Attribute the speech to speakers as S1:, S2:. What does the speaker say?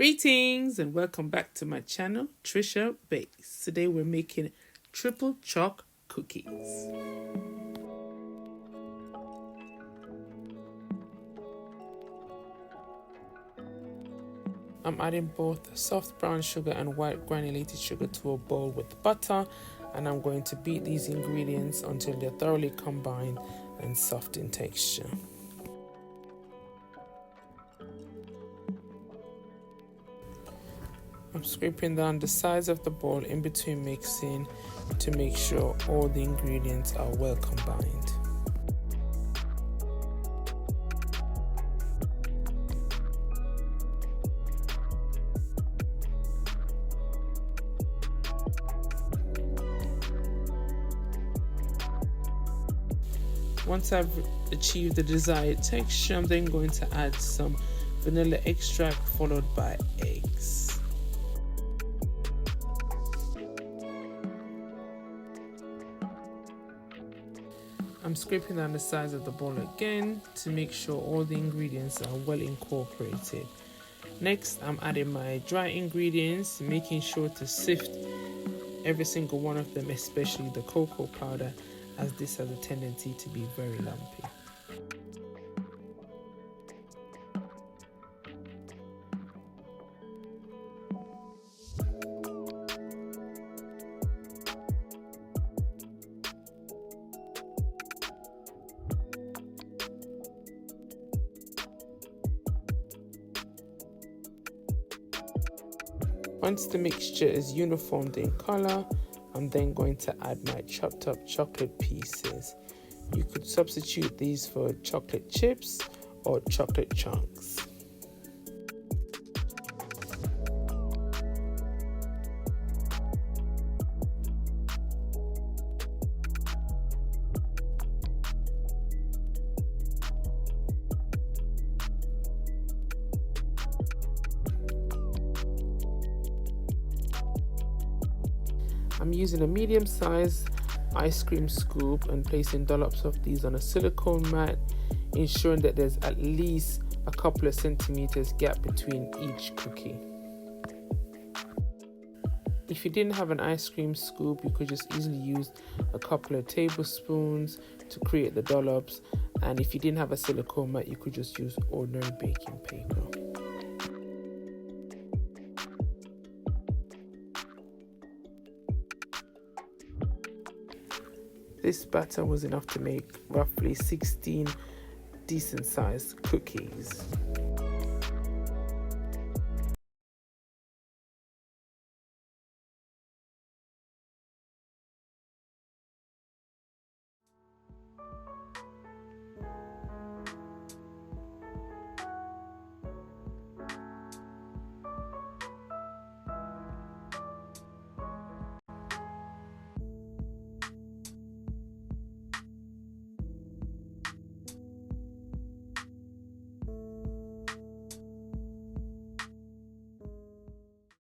S1: Greetings and welcome back to my channel, Trisha Bakes. Today we're making triple choc cookies. I'm adding both soft brown sugar and white granulated sugar to a bowl with butter, and I'm going to beat these ingredients until they're thoroughly combined and soft in texture. I'm scraping down the sides of the bowl in between mixing to make sure all the ingredients are well combined. Once I've achieved the desired texture, I'm then going to add some vanilla extract followed by eggs. I'm scraping down the sides of the bowl again to make sure all the ingredients are well incorporated. Next, I'm adding my dry ingredients, making sure to sift every single one of them, especially the cocoa powder, as this has a tendency to be very lumpy. Once the mixture is uniformed in color, I'm then going to add my chopped up chocolate pieces. You could substitute these for chocolate chips or chocolate chunks. I'm using a medium-sized ice cream scoop and placing dollops of these on a silicone mat, ensuring that there's at least a couple of centimeters gap between each cookie. If you didn't have an ice cream scoop, you could just easily use a couple of tablespoons to create the dollops, and if you didn't have a silicone mat, you could just use ordinary baking paper. This batter was enough to make roughly 16 decent-sized cookies.